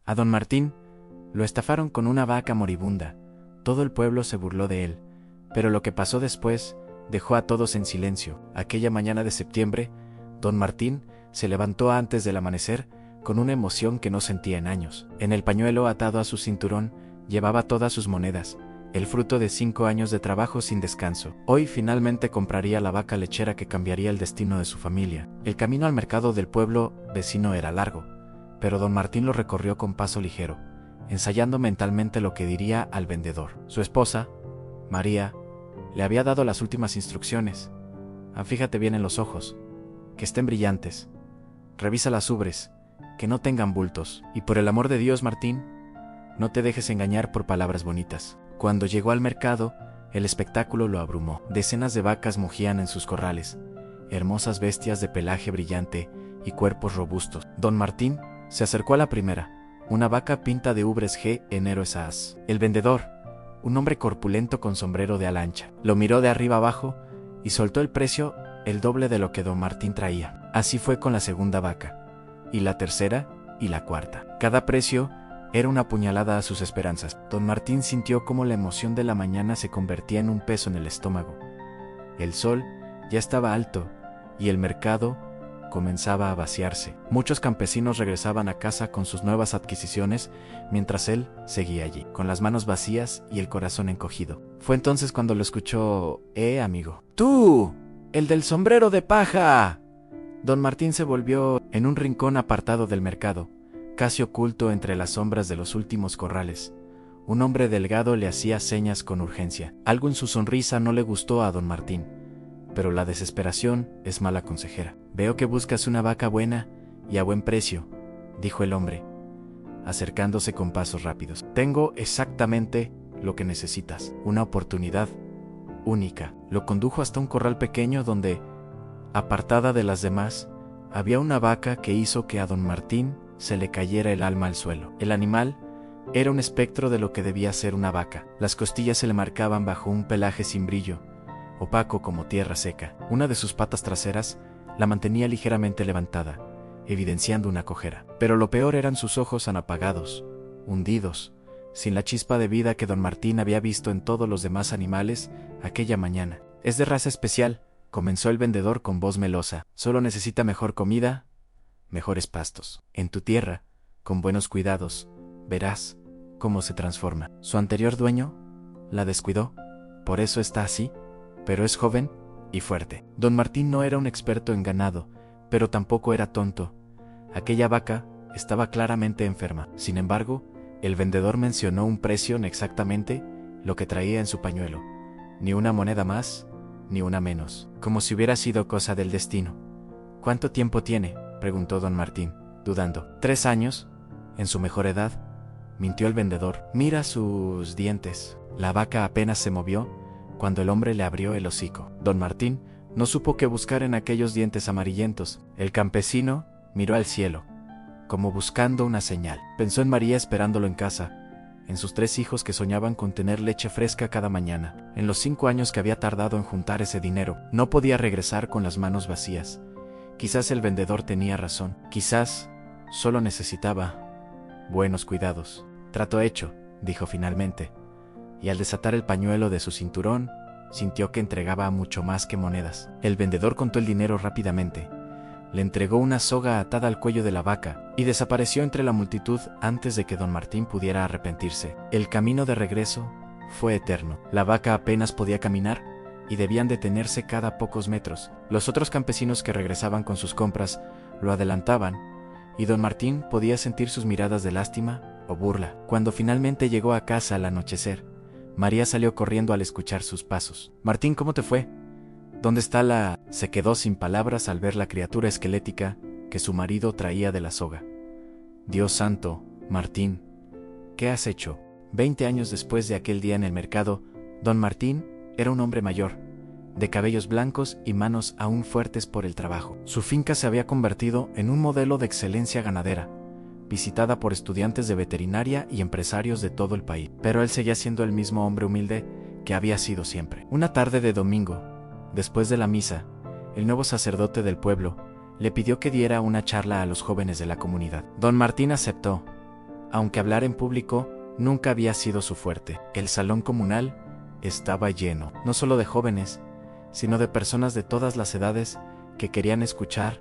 A don Martín lo estafaron con una vaca moribunda. Todo el pueblo se burló de él, pero lo que pasó después dejó a todos en silencio. Aquella mañana de septiembre, don Martín se levantó antes del amanecer con una emoción que no sentía en años. En el pañuelo atado a su cinturón llevaba todas sus monedas, el fruto de 5 años de trabajo sin descanso. Hoy finalmente compraría la vaca lechera que cambiaría el destino de su familia. El camino al mercado del pueblo vecino era largo, pero don Martín lo recorrió con paso ligero, ensayando mentalmente lo que diría al vendedor. Su esposa, María, le había dado las últimas instrucciones. Fíjate bien en los ojos, que estén brillantes. Revisa las ubres, que no tengan bultos. Y por el amor de Dios, Martín, no te dejes engañar por palabras bonitas. Cuando llegó al mercado, el espectáculo lo abrumó. Decenas de vacas mugían en sus corrales, hermosas bestias de pelaje brillante y cuerpos robustos. Don Martín se acercó a la primera, una vaca pinta de ubres G en héroes as. El vendedor, un hombre corpulento con sombrero de ala ancha, lo miró de arriba abajo y soltó el precio el doble de lo que don Martín traía. Así fue con la segunda vaca, y la tercera y la cuarta. Cada precio era una puñalada a sus esperanzas. Don Martín sintió cómo la emoción de la mañana se convertía en un peso en el estómago. El sol ya estaba alto y el mercado comenzaba a vaciarse. Muchos campesinos regresaban a casa con sus nuevas adquisiciones, mientras él seguía allí, con las manos vacías y el corazón encogido. Fue entonces cuando lo escuchó: amigo. ¡Tú! ¡El del sombrero de paja! Don Martín se volvió en un rincón apartado del mercado, casi oculto entre las sombras de los últimos corrales. Un hombre delgado le hacía señas con urgencia. Algo en su sonrisa no le gustó a don Martín, pero la desesperación es mala consejera. Veo que buscas una vaca buena y a buen precio, dijo el hombre, acercándose con pasos rápidos. Tengo exactamente lo que necesitas, una oportunidad única. Lo condujo hasta un corral pequeño donde, apartada de las demás, había una vaca que hizo que a don Martín se le cayera el alma al suelo. El animal era un espectro de lo que debía ser una vaca. Las costillas se le marcaban bajo un pelaje sin brillo, opaco como tierra seca. Una de sus patas traseras la mantenía ligeramente levantada, evidenciando una cojera. Pero lo peor eran sus ojos apagados, hundidos, sin la chispa de vida que don Martín había visto en todos los demás animales aquella mañana. Es de raza especial, comenzó el vendedor con voz melosa. Solo necesita mejor comida, mejores pastos. En tu tierra, con buenos cuidados, verás cómo se transforma. Su anterior dueño la descuidó, por eso está así, pero es joven y fuerte. Don Martín no era un experto en ganado, pero tampoco era tonto. Aquella vaca estaba claramente enferma. Sin embargo, el vendedor mencionó un precio en exactamente lo que traía en su pañuelo. Ni una moneda más, ni una menos, como si hubiera sido cosa del destino. ¿Cuánto tiempo tiene?, preguntó don Martín, dudando. 3 años, en su mejor edad, mintió el vendedor. Mira sus dientes. La vaca apenas se movió cuando el hombre le abrió el hocico. Don Martín no supo qué buscar en aquellos dientes amarillentos. El campesino miró al cielo, como buscando una señal. Pensó en María esperándolo en casa, en sus 3 hijos que soñaban con tener leche fresca cada mañana, en los 5 años que había tardado en juntar ese dinero. No podía regresar con las manos vacías. Quizás el vendedor tenía razón. Quizás solo necesitaba buenos cuidados. Trato hecho, dijo finalmente, y al desatar el pañuelo de su cinturón, sintió que entregaba mucho más que monedas. El vendedor contó el dinero rápidamente, le entregó una soga atada al cuello de la vaca y desapareció entre la multitud antes de que don Martín pudiera arrepentirse. El camino de regreso fue eterno. La vaca apenas podía caminar y debían detenerse cada pocos metros. Los otros campesinos que regresaban con sus compras lo adelantaban, y don Martín podía sentir sus miradas de lástima o burla. Cuando finalmente llegó a casa al anochecer, María salió corriendo al escuchar sus pasos. Martín, ¿cómo te fue? ¿Dónde está la...? Se quedó sin palabras al ver la criatura esquelética que su marido traía de la soga. Dios santo, Martín, ¿qué has hecho? 20 años después de aquel día en el mercado, don Martín era un hombre mayor, de cabellos blancos y manos aún fuertes por el trabajo. Su finca se había convertido en un modelo de excelencia ganadera, visitada por estudiantes de veterinaria y empresarios de todo el país. Pero él seguía siendo el mismo hombre humilde que había sido siempre. Una tarde de domingo, después de la misa, el nuevo sacerdote del pueblo le pidió que diera una charla a los jóvenes de la comunidad. Don Martín aceptó, aunque hablar en público nunca había sido su fuerte. El salón comunal estaba lleno, no solo de jóvenes, sino de personas de todas las edades que querían escuchar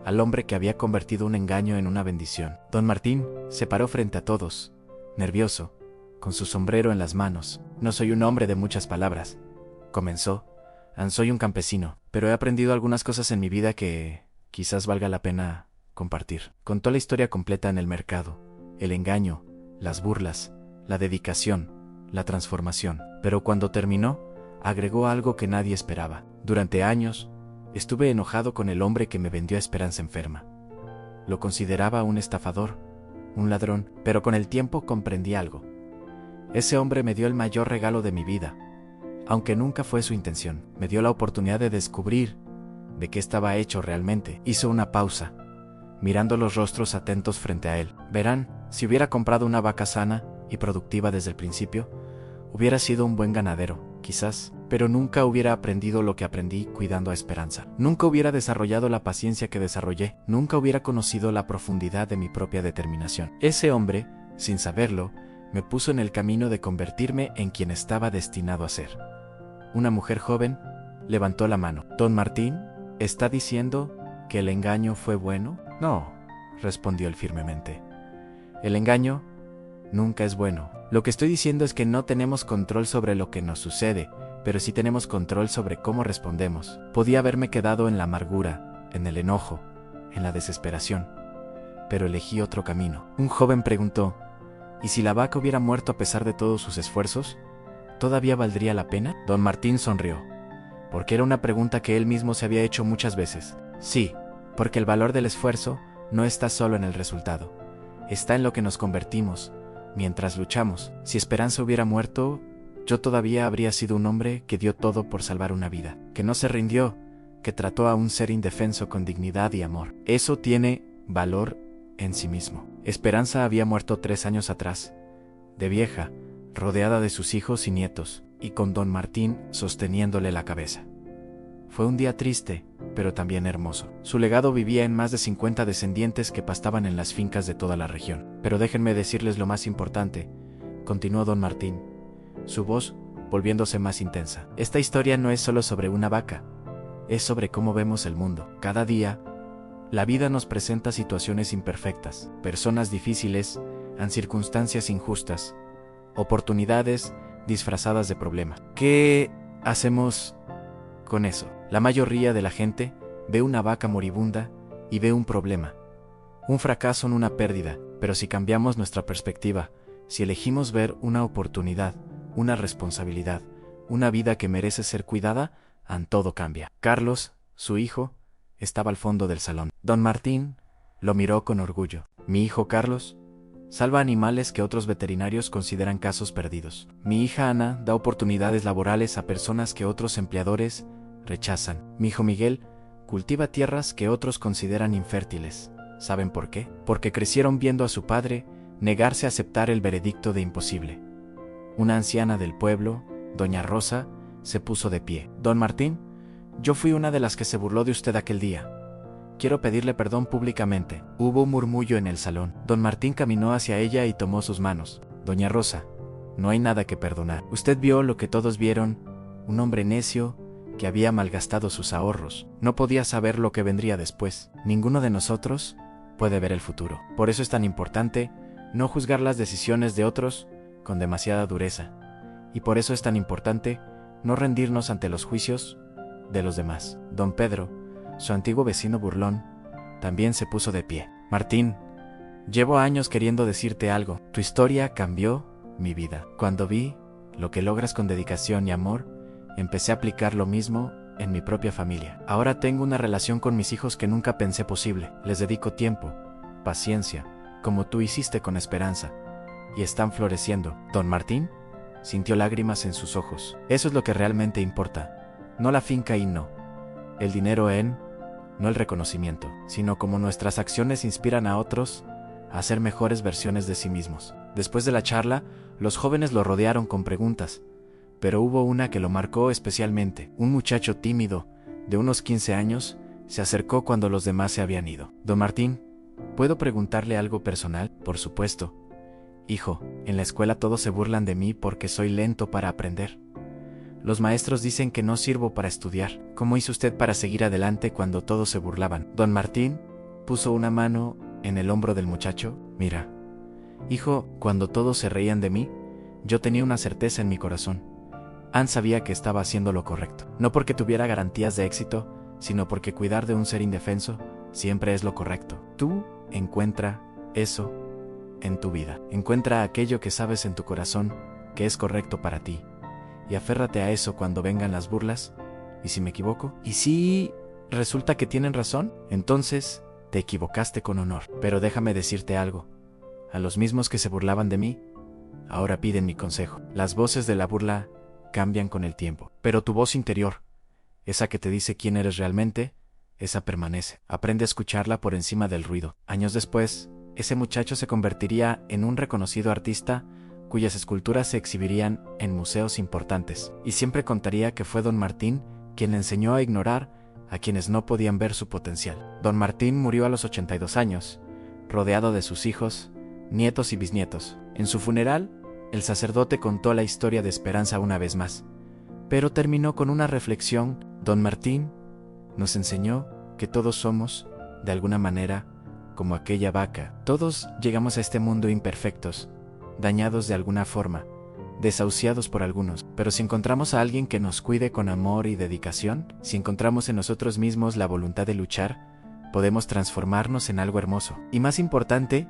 al hombre que había convertido un engaño en una bendición. Don Martín se paró frente a todos, nervioso, con su sombrero en las manos. «No soy un hombre de muchas palabras», comenzó. «Soy un campesino, pero he aprendido algunas cosas en mi vida que quizás valga la pena compartir». Contó la historia completa en el mercado, el engaño, las burlas, la dedicación, la transformación. Pero cuando terminó, agregó algo que nadie esperaba. «Durante años, estuve enojado con el hombre que me vendió esperanza enferma. Lo consideraba un estafador, un ladrón, pero con el tiempo comprendí algo. Ese hombre me dio el mayor regalo de mi vida, aunque nunca fue su intención. Me dio la oportunidad de descubrir de qué estaba hecho realmente». Hizo una pausa, mirando los rostros atentos frente a él. «Verán, si hubiera comprado una vaca sana y productiva desde el principio, hubiera sido un buen ganadero, quizás, pero nunca hubiera aprendido lo que aprendí cuidando a Esperanza. Nunca hubiera desarrollado la paciencia que desarrollé, nunca hubiera conocido la profundidad de mi propia determinación. Ese hombre, sin saberlo, me puso en el camino de convertirme en quien estaba destinado a ser». Una mujer joven levantó la mano. «Don Martín, ¿está diciendo que el engaño fue bueno?». «No», respondió él firmemente. «El engaño nunca es bueno. Lo que estoy diciendo es que no tenemos control sobre lo que nos sucede, pero sí tenemos control sobre cómo respondemos. Podía haberme quedado en la amargura, en el enojo, en la desesperación, pero elegí otro camino». Un joven preguntó: «¿Y si la vaca hubiera muerto a pesar de todos sus esfuerzos? ¿Todavía valdría la pena?». Don Martín sonrió, porque era una pregunta que él mismo se había hecho muchas veces. «Sí, porque el valor del esfuerzo no está solo en el resultado, está en lo que nos convertimos mientras luchamos. Si Esperanza hubiera muerto, yo todavía habría sido un hombre que dio todo por salvar una vida, que no se rindió, que trató a un ser indefenso con dignidad y amor. Eso tiene valor en sí mismo». Esperanza había muerto 3 años atrás, de vieja, rodeada de sus hijos y nietos, y con Don Martín sosteniéndole la cabeza. Fue un día triste, pero también hermoso. Su legado vivía en más de 50 descendientes que pastaban en las fincas de toda la región. «Pero déjenme decirles lo más importante», continuó Don Martín, su voz volviéndose más intensa. «Esta historia no es solo sobre una vaca, es sobre cómo vemos el mundo. Cada día, la vida nos presenta situaciones imperfectas, personas difíciles, circunstancias injustas, oportunidades disfrazadas de problema. ¿Qué hacemos con eso? La mayoría de la gente ve una vaca moribunda y ve un problema, un fracaso en una pérdida, pero si cambiamos nuestra perspectiva, si elegimos ver una oportunidad, una responsabilidad, una vida que merece ser cuidada, todo cambia». Carlos, su hijo, estaba al fondo del salón. Don Martín lo miró con orgullo. «Mi hijo Carlos salva animales que otros veterinarios consideran casos perdidos. Mi hija Ana da oportunidades laborales a personas que otros empleadores rechazan. Mi hijo Miguel cultiva tierras que otros consideran infértiles. ¿Saben por qué? Porque crecieron viendo a su padre negarse a aceptar el veredicto de imposible». Una anciana del pueblo, doña Rosa, se puso de pie. «Don Martín, yo fui una de las que se burló de usted aquel día. Quiero pedirle perdón públicamente». Hubo un murmullo en el salón. Don Martín caminó hacia ella y tomó sus manos. «Doña Rosa, no hay nada que perdonar. Usted vio lo que todos vieron, un hombre necio que había malgastado sus ahorros. No podía saber lo que vendría después. Ninguno de nosotros puede ver el futuro. Por eso es tan importante no juzgar las decisiones de otros con demasiada dureza. Y por eso es tan importante no rendirnos ante los juicios de los demás». Don Pedro, su antiguo vecino burlón, también se puso de pie. «Martín, llevo años queriendo decirte algo. Tu historia cambió mi vida. Cuando vi lo que logras con dedicación y amor, empecé a aplicar lo mismo en mi propia familia. Ahora tengo una relación con mis hijos que nunca pensé posible. Les dedico tiempo, paciencia, como tú hiciste con Esperanza, y están floreciendo». Don Martín sintió lágrimas en sus ojos. «Eso es lo que realmente importa. No la finca y no el dinero no el reconocimiento, sino cómo nuestras acciones inspiran a otros a ser mejores versiones de sí mismos». Después de la charla, los jóvenes lo rodearon con preguntas, pero hubo una que lo marcó especialmente. Un muchacho tímido, de unos 15 años, se acercó cuando los demás se habían ido. «Don Martín, ¿puedo preguntarle algo personal?». «Por supuesto». Hijo, en la escuela todos se burlan de mí porque soy lento para aprender. Los maestros dicen que no sirvo para estudiar. ¿Cómo hizo usted para seguir adelante cuando todos se burlaban? Don Martín puso una mano en el hombro del muchacho. Mira, hijo, cuando todos se reían de mí, yo tenía una certeza en mi corazón. Anne sabía que estaba haciendo lo correcto. No porque tuviera garantías de éxito, sino porque cuidar de un ser indefenso siempre es lo correcto. Tú encuentra eso en tu vida. Encuentra aquello que sabes en tu corazón que es correcto para ti. Y aférrate a eso cuando vengan las burlas. ¿Y si me equivoco? ¿Y si resulta que tienen razón? Entonces te equivocaste con honor. Pero déjame decirte algo. A los mismos que se burlaban de mí, ahora piden mi consejo. Las voces de la burla cambian con el tiempo. Pero tu voz interior, esa que te dice quién eres realmente, esa permanece. Aprende a escucharla por encima del ruido. Años después, ese muchacho se convertiría en un reconocido artista cuyas esculturas se exhibirían en museos importantes, y siempre contaría que fue don Martín quien le enseñó a ignorar a quienes no podían ver su potencial. Don Martín murió a los 82 años, rodeado de sus hijos, nietos y bisnietos. En su funeral, el sacerdote contó la historia de Esperanza una vez más, pero terminó con una reflexión. Don Martín nos enseñó que todos somos, de alguna manera, como aquella vaca. Todos llegamos a este mundo imperfectos, dañados de alguna forma, desahuciados por algunos, pero si encontramos a alguien que nos cuide con amor y dedicación, si encontramos en nosotros mismos la voluntad de luchar, podemos transformarnos en algo hermoso. Y más importante,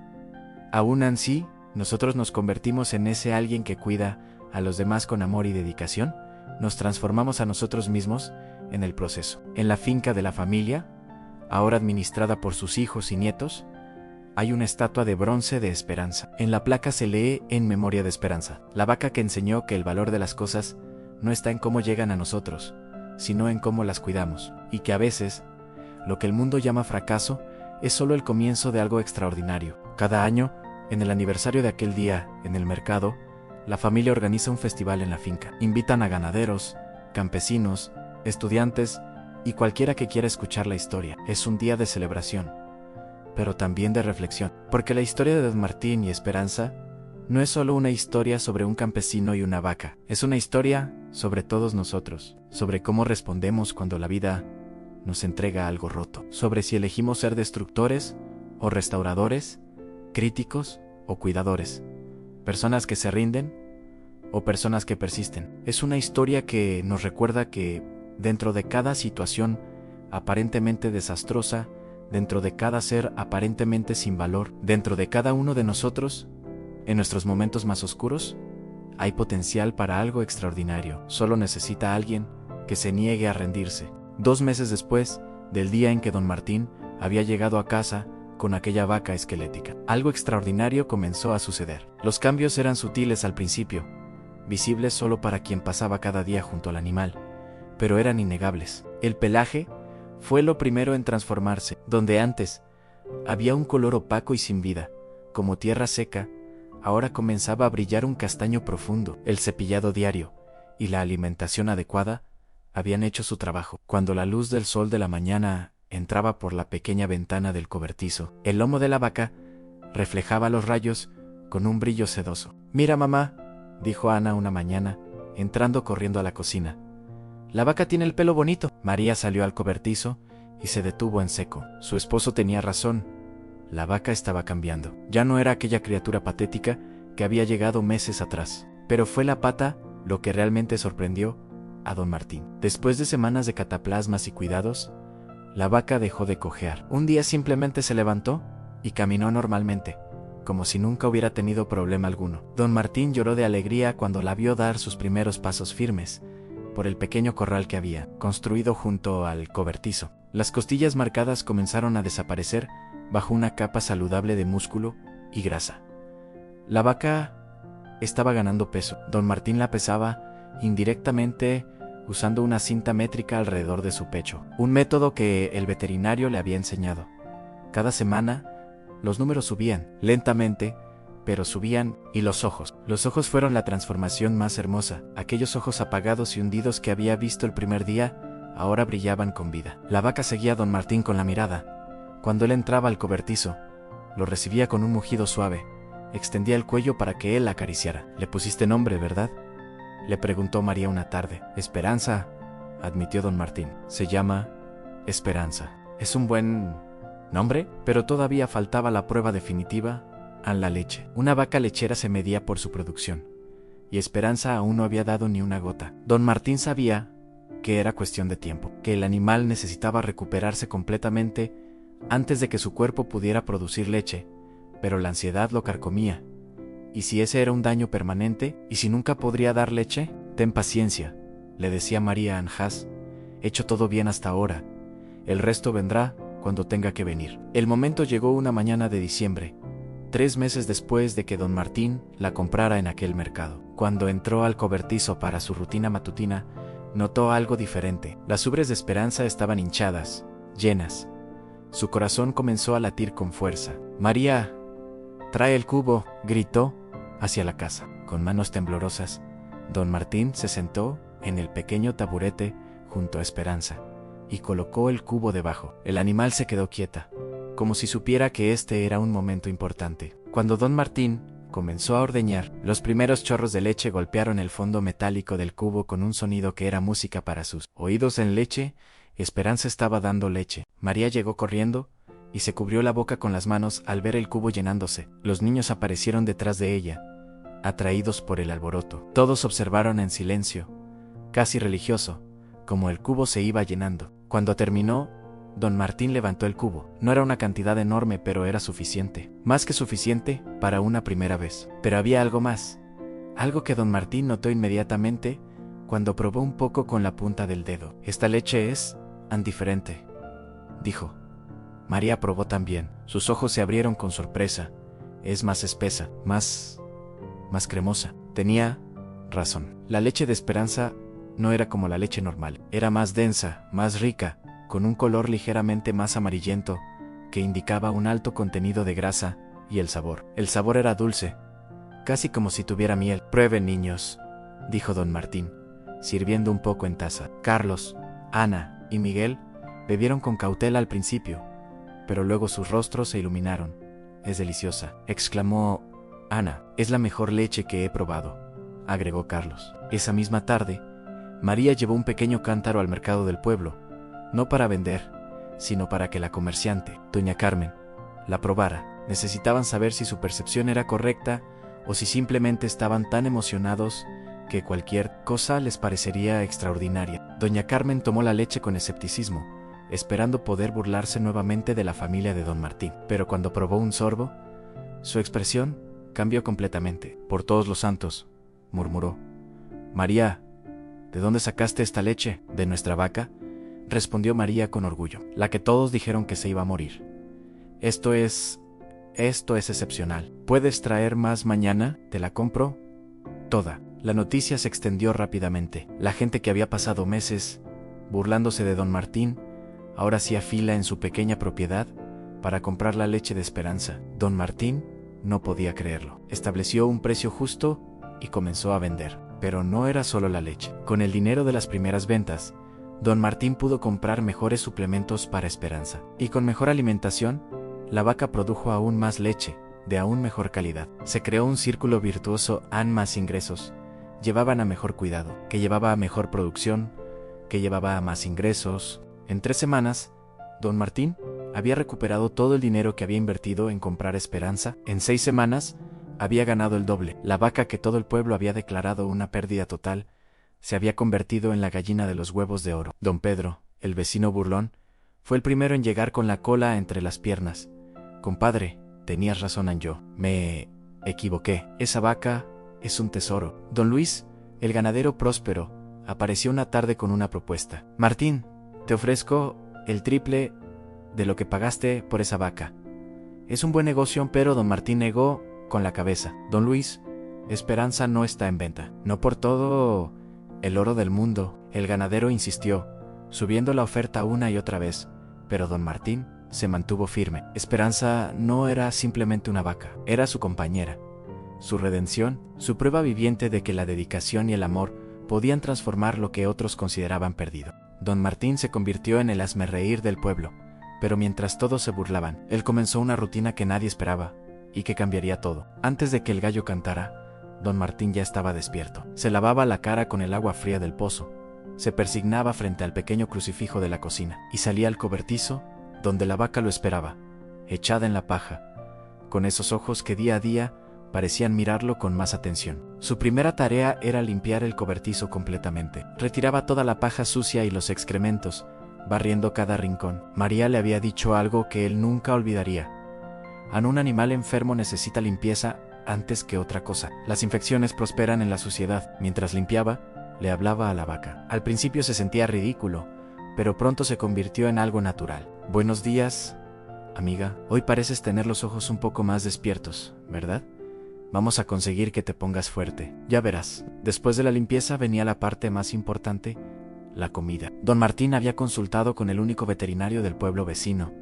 aún así, nosotros nos convertimos en ese alguien que cuida a los demás con amor y dedicación, nos transformamos a nosotros mismos en el proceso. En la finca de la familia, ahora administrada por sus hijos y nietos, hay una estatua de bronce de Esperanza. En la placa se lee en memoria de Esperanza, la vaca que enseñó que el valor de las cosas no está en cómo llegan a nosotros, sino en cómo las cuidamos, y que a veces, lo que el mundo llama fracaso, es solo el comienzo de algo extraordinario. Cada año, en el aniversario de aquel día, en el mercado, la familia organiza un festival en la finca. Invitan a ganaderos, campesinos, estudiantes y cualquiera que quiera escuchar la historia. Es un día de celebración, pero también de reflexión, porque la historia de don Martín y Esperanza no es solo una historia sobre un campesino y una vaca, es una historia sobre todos nosotros, sobre cómo respondemos cuando la vida nos entrega algo roto, sobre si elegimos ser destructores o restauradores, críticos o cuidadores, personas que se rinden o personas que persisten. Es una historia que nos recuerda que dentro de cada situación aparentemente desastrosa, dentro de cada ser aparentemente sin valor, dentro de cada uno de nosotros, en nuestros momentos más oscuros, hay potencial para algo extraordinario. Solo necesita alguien que se niegue a rendirse. 2 meses después del día en que don Martín había llegado a casa con aquella vaca esquelética, algo extraordinario comenzó a suceder. Los cambios eran sutiles al principio, visibles solo para quien pasaba cada día junto al animal, pero eran innegables. El pelaje fue lo primero en transformarse. Donde antes había un color opaco y sin vida, como tierra seca, ahora comenzaba a brillar un castaño profundo. El cepillado diario y la alimentación adecuada habían hecho su trabajo. Cuando la luz del sol de la mañana entraba por la pequeña ventana del cobertizo, el lomo de la vaca reflejaba los rayos con un brillo sedoso. «Mira, mamá», dijo Ana una mañana, entrando corriendo a la cocina. «La vaca tiene el pelo bonito». María salió al cobertizo y se detuvo en seco. Su esposo tenía razón. La vaca estaba cambiando. Ya no era aquella criatura patética que había llegado meses atrás. Pero fue la pata lo que realmente sorprendió a don Martín. Después de semanas de cataplasmas y cuidados, la vaca dejó de cojear. Un día simplemente se levantó y caminó normalmente, como si nunca hubiera tenido problema alguno. Don Martín lloró de alegría cuando la vio dar sus primeros pasos firmes por el pequeño corral que había construido junto al cobertizo. Las costillas marcadas comenzaron a desaparecer bajo una capa saludable de músculo y grasa. La vaca estaba ganando peso. Don Martín la pesaba indirectamente usando una cinta métrica alrededor de su pecho, un método que el veterinario le había enseñado. Cada semana, los números subían, lentamente, pero subían, y los ojos fueron la transformación más hermosa. Aquellos ojos apagados y hundidos que había visto el primer día, ahora brillaban con vida. La vaca seguía a don Martín con la mirada. Cuando él entraba al cobertizo, lo recibía con un mugido suave, extendía el cuello para que él la acariciara. «Le pusiste nombre, ¿verdad?», le preguntó María una tarde. «Esperanza», admitió don Martín. «Se llama Esperanza». «Es un buen nombre», pero todavía faltaba la prueba definitiva: a la leche. Una vaca lechera se medía por su producción, y Esperanza aún no había dado ni una gota. Don Martín sabía que era cuestión de tiempo, que el animal necesitaba recuperarse completamente antes de que su cuerpo pudiera producir leche, pero la ansiedad lo carcomía. ¿Y si ese era un daño permanente? ¿Y si nunca podría dar leche? «Ten paciencia», le decía María Anjas. «He hecho todo bien hasta ahora. El resto vendrá cuando tenga que venir». El momento llegó una mañana de diciembre, 3 meses después de que don Martín la comprara en aquel mercado. Cuando entró al cobertizo para su rutina matutina, notó algo diferente. Las ubres de Esperanza estaban hinchadas, llenas. Su corazón comenzó a latir con fuerza. «María, trae el cubo», gritó hacia la casa. Con manos temblorosas, don Martín se sentó en el pequeño taburete junto a Esperanza y colocó el cubo debajo. El animal se quedó quieta, como si supiera que este era un momento importante. Cuando don Martín comenzó a ordeñar, los primeros chorros de leche golpearon el fondo metálico del cubo con un sonido que era música para sus oídos. En leche, Esperanza estaba dando leche. María llegó corriendo y se cubrió la boca con las manos al ver el cubo llenándose. Los niños aparecieron detrás de ella, atraídos por el alboroto. Todos observaron en silencio, casi religioso, cómo el cubo se iba llenando. Cuando terminó, don Martín levantó el cubo. No era una cantidad enorme, pero era suficiente. Más que suficiente para una primera vez. Pero había algo más. Algo que don Martín notó inmediatamente cuando probó un poco con la punta del dedo. «Esta leche es diferente», dijo. María probó también. Sus ojos se abrieron con sorpresa. «Es más espesa, más cremosa». Tenía razón. La leche de Esperanza no era como la leche normal. Era más densa, más rica, con un color ligeramente más amarillento, que indicaba un alto contenido de grasa, y el sabor. El sabor era dulce, casi como si tuviera miel. «Prueben, niños», dijo don Martín, sirviendo un poco en taza. Carlos, Ana y Miguel bebieron con cautela al principio, pero luego sus rostros se iluminaron. «Es deliciosa», exclamó Ana. «Es la mejor leche que he probado», agregó Carlos. Esa misma tarde, María llevó un pequeño cántaro al mercado del pueblo, no para vender, sino para que la comerciante, doña Carmen, la probara. Necesitaban saber si su percepción era correcta o si simplemente estaban tan emocionados que cualquier cosa les parecería extraordinaria. Doña Carmen tomó la leche con escepticismo, esperando poder burlarse nuevamente de la familia de don Martín. Pero cuando probó un sorbo, su expresión cambió completamente. «Por todos los santos», murmuró. «María, ¿de dónde sacaste esta leche?» «De nuestra vaca», respondió María con orgullo, «la que todos dijeron que se iba a morir. Esto es excepcional. ¿Puedes traer más mañana? Te la compro toda». La noticia se extendió rápidamente. La gente que había pasado meses burlándose de don Martín ahora hacía fila en su pequeña propiedad para comprar la leche de Esperanza. Don Martín no podía creerlo. Estableció un precio justo y comenzó a vender. Pero no era solo la leche. Con el dinero de las primeras ventas, don Martín pudo comprar mejores suplementos para Esperanza. Y con mejor alimentación, la vaca produjo aún más leche, de aún mejor calidad. Se creó un círculo virtuoso. Más ingresos llevaban a mejor cuidado, que llevaba a mejor producción, que llevaba a más ingresos. En 3 semanas, don Martín había recuperado todo el dinero que había invertido en comprar Esperanza. En 6 semanas, había ganado el doble. La vaca que todo el pueblo había declarado una pérdida total, se había convertido en la gallina de los huevos de oro. Don Pedro, el vecino burlón, fue el primero en llegar con la cola entre las piernas. «Compadre, tenías razón, yo me equivoqué. Esa vaca es un tesoro». Don Luis, el ganadero próspero, apareció una tarde con una propuesta. «Martín, te ofrezco el triple de lo que pagaste por esa vaca. Es un buen negocio». Pero don Martín negó con la cabeza. «Don Luis, Esperanza no está en venta». «No por todo el oro del mundo». El ganadero insistió, subiendo la oferta una y otra vez, pero don Martín se mantuvo firme. Esperanza no era simplemente una vaca, era su compañera, su redención, su prueba viviente de que la dedicación y el amor podían transformar lo que otros consideraban perdido. Don Martín se convirtió en el hazmerreír del pueblo, pero mientras todos se burlaban, él comenzó una rutina que nadie esperaba: y que cambiaría todo. Antes de que el gallo cantara, don Martín ya estaba despierto. Se lavaba la cara con el agua fría del pozo, se persignaba frente al pequeño crucifijo de la cocina y salía al cobertizo, donde la vaca lo esperaba, echada en la paja, con esos ojos que día a día parecían mirarlo con más atención. Su primera tarea era limpiar el cobertizo completamente. Retiraba toda la paja sucia y los excrementos, barriendo cada rincón. María le había dicho algo que él nunca olvidaría. Un animal enfermo necesita limpieza antes que otra cosa. Las infecciones prosperan en la suciedad. Mientras limpiaba, le hablaba a la vaca. Al principio se sentía ridículo, pero pronto se convirtió en algo natural. Buenos días, amiga. Hoy pareces tener los ojos un poco más despiertos, ¿verdad? Vamos a conseguir que te pongas fuerte. Ya verás. Después de la limpieza venía la parte más importante, la comida. Don Martín había consultado con el único veterinario del pueblo vecino,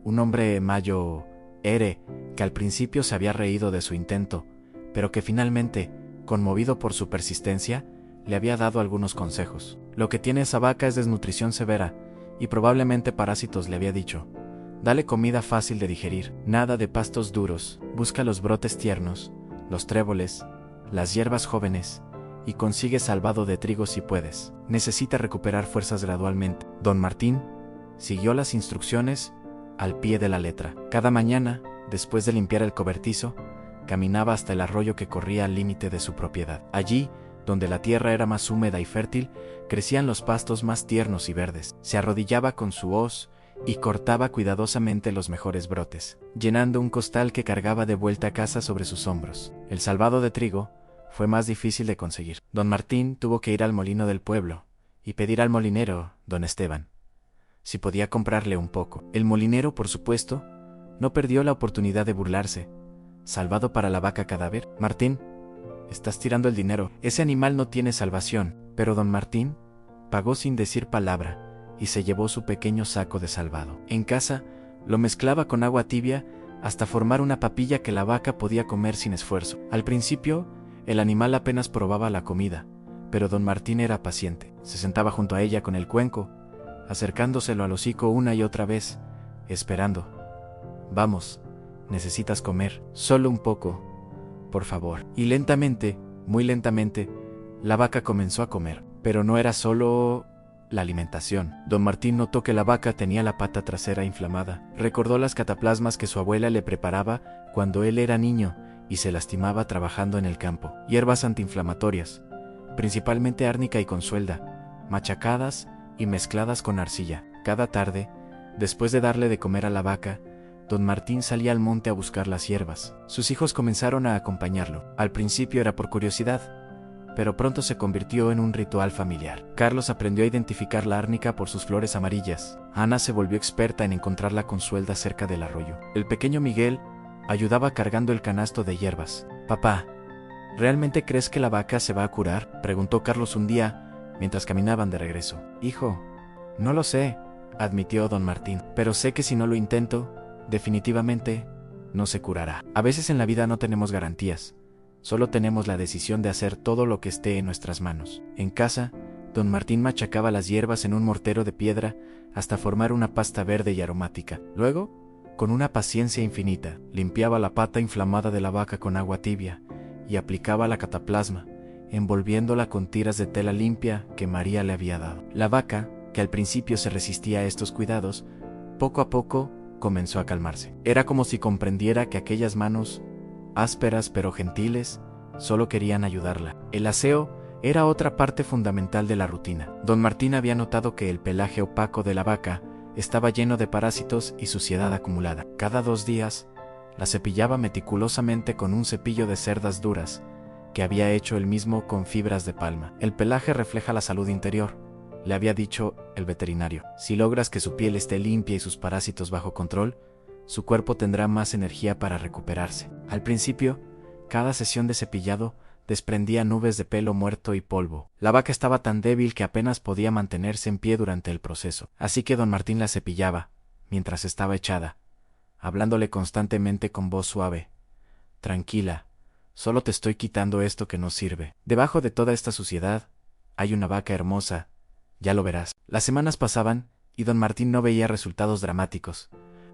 un hombre mayo Ere, que al principio se había reído de su intento, pero que finalmente, conmovido por su persistencia, le había dado algunos consejos. Lo que tiene esa vaca es desnutrición severa, y probablemente parásitos, le había dicho. Dale comida fácil de digerir, nada de pastos duros, busca los brotes tiernos, los tréboles, las hierbas jóvenes, y consigue salvado de trigo si puedes. Necesita recuperar fuerzas gradualmente. Don Martín siguió las instrucciones al pie de la letra. Cada mañana, después de limpiar el cobertizo, caminaba hasta el arroyo que corría al límite de su propiedad. Allí, donde la tierra era más húmeda y fértil, crecían los pastos más tiernos y verdes. Se arrodillaba con su hoz y cortaba cuidadosamente los mejores brotes, llenando un costal que cargaba de vuelta a casa sobre sus hombros. El salvado de trigo fue más difícil de conseguir. Don Martín tuvo que ir al molino del pueblo y pedir al molinero, don Esteban, si podía comprarle un poco. El molinero, por supuesto, no perdió la oportunidad de burlarse. Salvado para la vaca cadáver. Martín, estás tirando el dinero. Ese animal no tiene salvación. Pero don Martín pagó sin decir palabra y se llevó su pequeño saco de salvado. En casa, lo mezclaba con agua tibia hasta formar una papilla que la vaca podía comer sin esfuerzo. Al principio, el animal apenas probaba la comida, pero don Martín era paciente. Se sentaba junto a ella con el cuenco, acercándoselo al hocico una y otra vez, esperando. Vamos, necesitas comer, solo un poco, por favor. Y lentamente, muy lentamente, la vaca comenzó a comer. Pero no era solo la alimentación. Don Martín notó que la vaca tenía la pata trasera inflamada. Recordó las cataplasmas que su abuela le preparaba cuando él era niño y se lastimaba trabajando en el campo. Hierbas antiinflamatorias, principalmente árnica y consuelda, machacadas y mezcladas con arcilla. Cada tarde, después de darle de comer a la vaca, don Martín salía al monte a buscar las hierbas. Sus hijos comenzaron a acompañarlo. Al principio era por curiosidad, pero pronto se convirtió en un ritual familiar. Carlos aprendió a identificar la árnica por sus flores amarillas. Ana se volvió experta en encontrar la consuelda cerca del arroyo. El pequeño Miguel ayudaba cargando el canasto de hierbas. Papá, ¿realmente crees que la vaca se va a curar?, preguntó Carlos un día mientras caminaban de regreso. Hijo, no lo sé, admitió don Martín, pero sé que si no lo intento, definitivamente no se curará. A veces en la vida no tenemos garantías. Solo tenemos la decisión de hacer todo lo que esté en nuestras manos. En casa, don Martín machacaba las hierbas en un mortero de piedra hasta formar una pasta verde y aromática. Luego, con una paciencia infinita, limpiaba la pata inflamada de la vaca con agua tibia y aplicaba la cataplasma, envolviéndola con tiras de tela limpia que María le había dado. La vaca, que al principio se resistía a estos cuidados, poco a poco comenzó a calmarse. Era como si comprendiera que aquellas manos, ásperas pero gentiles, solo querían ayudarla. El aseo era otra parte fundamental de la rutina. Don Martín había notado que el pelaje opaco de la vaca estaba lleno de parásitos y suciedad acumulada. Cada 2 días, la cepillaba meticulosamente con un cepillo de cerdas duras, que había hecho él mismo con fibras de palma. El pelaje refleja la salud interior, le había dicho el veterinario. Si logras que su piel esté limpia y sus parásitos bajo control, su cuerpo tendrá más energía para recuperarse. Al principio, cada sesión de cepillado desprendía nubes de pelo muerto y polvo. La vaca estaba tan débil que apenas podía mantenerse en pie durante el proceso, así que don Martín la cepillaba, mientras estaba echada, hablándole constantemente con voz suave. Tranquila, solo te estoy quitando esto que no sirve. Debajo de toda esta suciedad, hay una vaca hermosa, ya lo verás. Las semanas pasaban y don Martín no veía resultados dramáticos,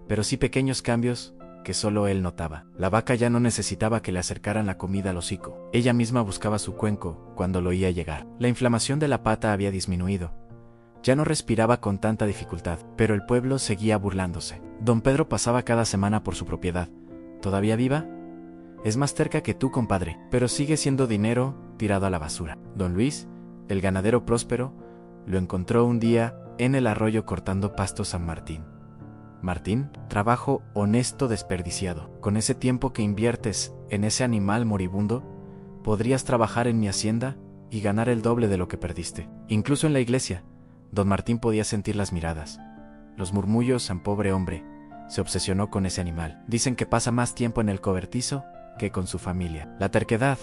pero sí pequeños cambios que solo él notaba. La vaca ya no necesitaba que le acercaran la comida al hocico. Ella misma buscaba su cuenco cuando lo oía llegar. La inflamación de la pata había disminuido. Ya no respiraba con tanta dificultad, pero el pueblo seguía burlándose. Don Pedro pasaba cada semana por su propiedad. ¿Todavía viva? Es más cerca que tú, compadre, pero sigue siendo dinero tirado a la basura. Don Luis, el ganadero próspero, lo encontró un día en el arroyo cortando pasto San Martín. Martín, trabajo honesto desperdiciado. Con ese tiempo que inviertes en ese animal moribundo, podrías trabajar en mi hacienda y ganar el doble de lo que perdiste. Incluso en la iglesia, don Martín podía sentir las miradas, los murmullos al pobre hombre. Se obsesionó con ese animal. Dicen que pasa más tiempo en el cobertizo que con su familia. La terquedad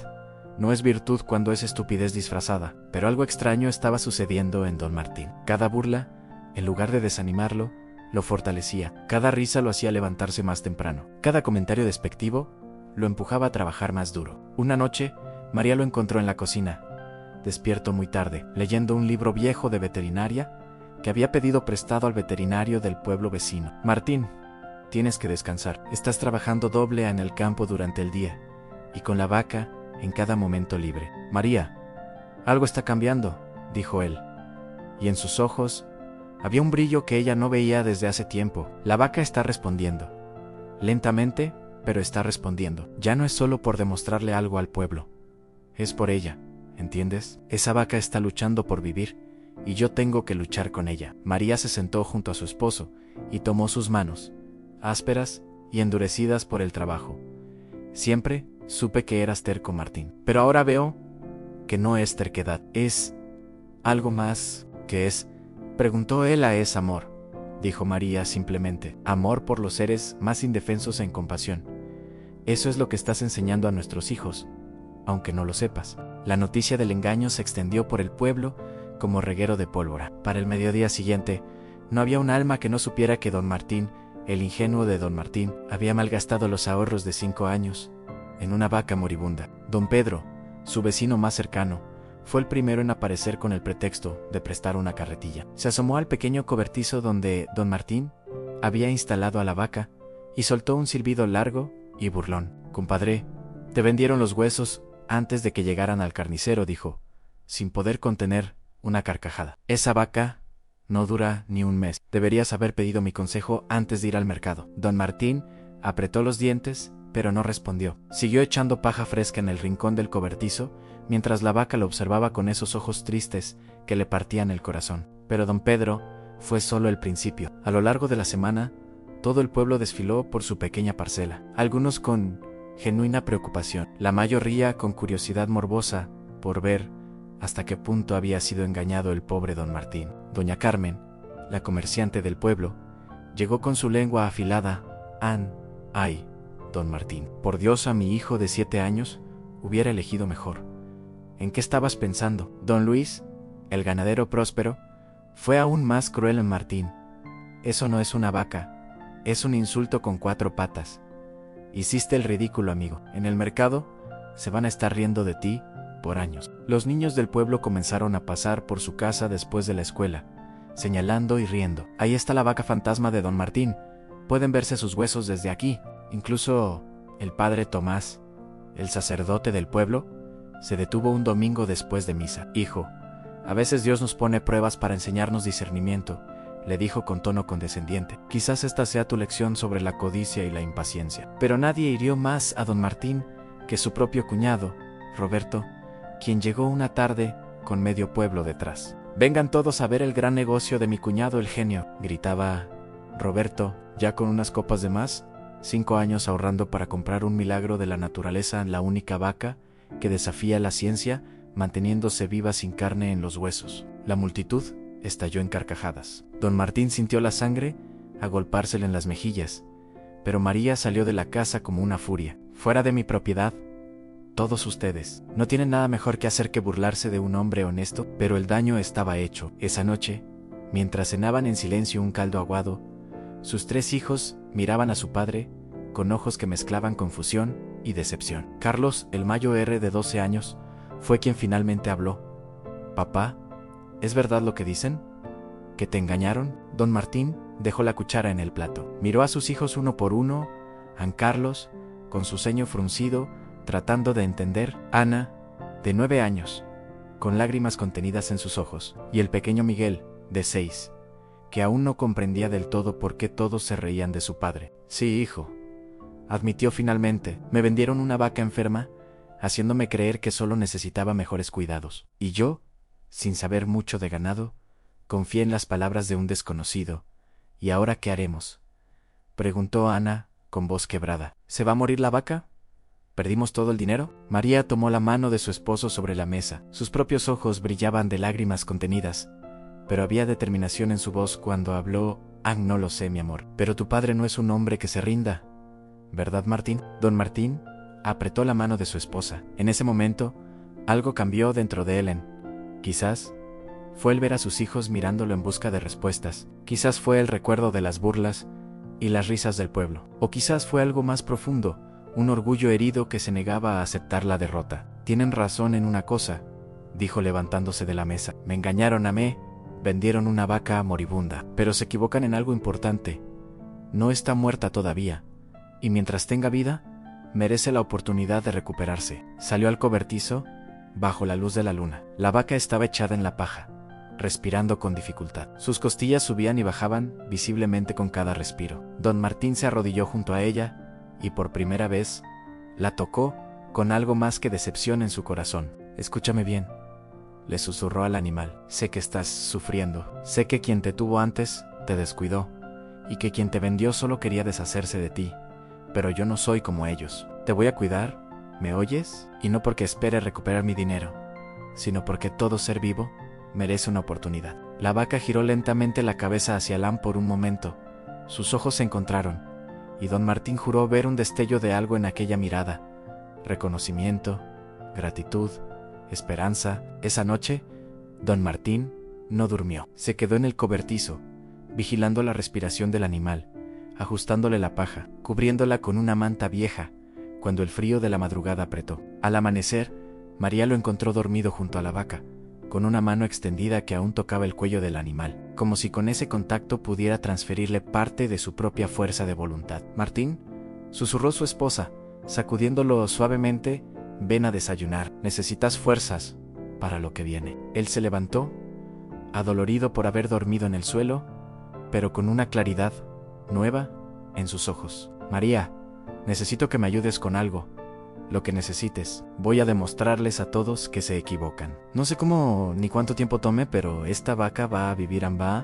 no es virtud cuando es estupidez disfrazada, pero algo extraño estaba sucediendo en don Martín. Cada burla, en lugar de desanimarlo, lo fortalecía. Cada risa lo hacía levantarse más temprano. Cada comentario despectivo lo empujaba a trabajar más duro. Una noche, María lo encontró en la cocina, despierto muy tarde, leyendo un libro viejo de veterinaria que había pedido prestado al veterinario del pueblo vecino. Martín, tienes que descansar. Estás trabajando doble en el campo durante el día y con la vaca en cada momento libre. María, algo está cambiando, dijo él, y en sus ojos había un brillo que ella no veía desde hace tiempo. La vaca está respondiendo. Lentamente, pero está respondiendo. Ya no es solo por demostrarle algo al pueblo. Es por ella, ¿entiendes? Esa vaca está luchando por vivir, y yo tengo que luchar con ella. María se sentó junto a su esposo y tomó sus manos, ásperas y endurecidas por el trabajo. Siempre supe que eras terco, Martín. Pero ahora veo que no es terquedad. Es algo más. ¿Qué es? Preguntó él. Es amor, dijo María simplemente. Amor por los seres más indefensos en compasión. Eso es lo que estás enseñando a nuestros hijos, aunque no lo sepas. La noticia del engaño se extendió por el pueblo como reguero de pólvora. Para el mediodía siguiente, no había un alma que no supiera que don Martín, el ingenuo de don Martín, había malgastado los ahorros de 5 años en una vaca moribunda. Don Pedro, su vecino más cercano, fue el primero en aparecer con el pretexto de prestar una carretilla. Se asomó al pequeño cobertizo donde don Martín había instalado a la vaca y soltó un silbido largo y burlón. Compadre, te vendieron los huesos antes de que llegaran al carnicero, dijo, sin poder contener una carcajada. Esa vaca no dura ni un mes. Deberías haber pedido mi consejo antes de ir al mercado. Don Martín apretó los dientes, pero no respondió. Siguió echando paja fresca en el rincón del cobertizo, mientras la vaca lo observaba con esos ojos tristes que le partían el corazón. Pero don Pedro fue solo el principio. A lo largo de la semana, todo el pueblo desfiló por su pequeña parcela, algunos con genuina preocupación, la mayoría con curiosidad morbosa por ver hasta qué punto había sido engañado el pobre don Martín. Doña Carmen, la comerciante del pueblo, llegó con su lengua afilada. Ay, don Martín, por Dios, a mi hijo de 7 años hubiera elegido mejor. ¿En qué estabas pensando? Don Luis, el ganadero próspero, fue aún más cruel en Martín. Eso no es una vaca, es un insulto con 4 patas. Hiciste el ridículo, amigo. En el mercado se van a estar riendo de ti por años. Los niños del pueblo comenzaron a pasar por su casa después de la escuela, señalando y riendo. Ahí está la vaca fantasma de don Martín. Pueden verse sus huesos desde aquí. Incluso el padre Tomás, el sacerdote del pueblo, se detuvo un domingo después de misa. Hijo, a veces Dios nos pone pruebas para enseñarnos discernimiento, le dijo con tono condescendiente. Quizás esta sea tu lección sobre la codicia y la impaciencia. Pero nadie hirió más a don Martín que su propio cuñado, Roberto, quien llegó una tarde con medio pueblo detrás. Vengan todos a ver el gran negocio de mi cuñado el genio, gritaba Roberto, ya con unas copas de más, 5 años ahorrando para comprar un milagro de la naturaleza, la única vaca que desafía la ciencia, manteniéndose viva sin carne en los huesos. La multitud estalló en carcajadas. Don Martín sintió la sangre agolpársele en las mejillas, pero María salió de la casa como una furia. Fuera de mi propiedad. Todos ustedes no tienen nada mejor que hacer que burlarse de un hombre honesto, pero el daño estaba hecho. Esa noche, mientras cenaban en silencio un caldo aguado, sus 3 hijos miraban a su padre con ojos que mezclaban confusión y decepción. Carlos, el mayo R de 12 años, fue quien finalmente habló. Papá, ¿es verdad lo que dicen? ¿Que te engañaron? Don Martín dejó la cuchara en el plato. Miró a sus hijos uno por uno, An Carlos, con su ceño fruncido, tratando de entender, Ana, de 9 años, con lágrimas contenidas en sus ojos, y el pequeño Miguel, de 6, que aún no comprendía del todo por qué todos se reían de su padre. Sí, hijo, admitió finalmente, me vendieron una vaca enferma, haciéndome creer que solo necesitaba mejores cuidados. Y yo, sin saber mucho de ganado, confié en las palabras de un desconocido. ¿Y ahora qué haremos?, preguntó Ana, con voz quebrada. ¿Se va a morir la vaca? ¿Perdimos todo el dinero? María tomó la mano de su esposo sobre la mesa. Sus propios ojos brillaban de lágrimas contenidas, pero había determinación en su voz cuando habló. No lo sé, mi amor, pero tu padre no es un hombre que se rinda, ¿verdad, Martín? Don Martín apretó la mano de su esposa. En ese momento, algo cambió dentro de Helen. Quizás fue el ver a sus hijos mirándolo en busca de respuestas. Quizás fue el recuerdo de las burlas y las risas del pueblo. O quizás fue algo más profundo, un orgullo herido que se negaba a aceptar la derrota. Tienen razón en una cosa, dijo levantándose de la mesa. Me engañaron a mí, vendieron una vaca moribunda. Pero se equivocan en algo importante. No está muerta todavía, y mientras tenga vida, merece la oportunidad de recuperarse. Salió al cobertizo, bajo la luz de la luna. La vaca estaba echada en la paja, respirando con dificultad. Sus costillas subían y bajaban, visiblemente con cada respiro. Don Martín se arrodilló junto a ella, y por primera vez, la tocó, con algo más que decepción en su corazón. Escúchame bien, le susurró al animal. Sé que estás sufriendo. Sé que quien te tuvo antes te descuidó, y que quien te vendió solo quería deshacerse de ti. Pero yo no soy como ellos. Te voy a cuidar, ¿me oyes? Y no porque espere recuperar mi dinero, sino porque todo ser vivo merece una oportunidad. La vaca giró lentamente la cabeza hacia Alan por un momento. Sus ojos se encontraron, y don Martín juró ver un destello de algo en aquella mirada. Reconocimiento, gratitud, esperanza. Esa noche, don Martín no durmió. Se quedó en el cobertizo, vigilando la respiración del animal, ajustándole la paja, cubriéndola con una manta vieja, cuando el frío de la madrugada apretó. Al amanecer, María lo encontró dormido junto a la vaca, con una mano extendida que aún tocaba el cuello del animal, como si con ese contacto pudiera transferirle parte de su propia fuerza de voluntad. Martín, susurró su esposa, sacudiéndolo suavemente, ven a desayunar, necesitas fuerzas para lo que viene. Él se levantó, adolorido por haber dormido en el suelo, pero con una claridad nueva en sus ojos. María, necesito que me ayudes con algo. Lo que necesites. Voy a demostrarles a todos que se equivocan. No sé cómo ni cuánto tiempo tome, pero esta vaca va a vivir, va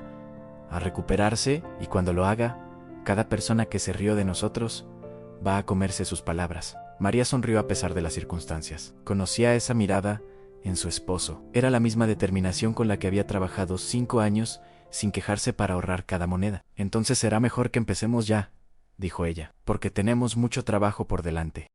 a recuperarse, y cuando lo haga, cada persona que se rió de nosotros va a comerse sus palabras. María sonrió a pesar de las circunstancias. Conocía esa mirada en su esposo. Era la misma determinación con la que había trabajado 5 años sin quejarse para ahorrar cada moneda. Entonces será mejor que empecemos ya, dijo ella, porque tenemos mucho trabajo por delante.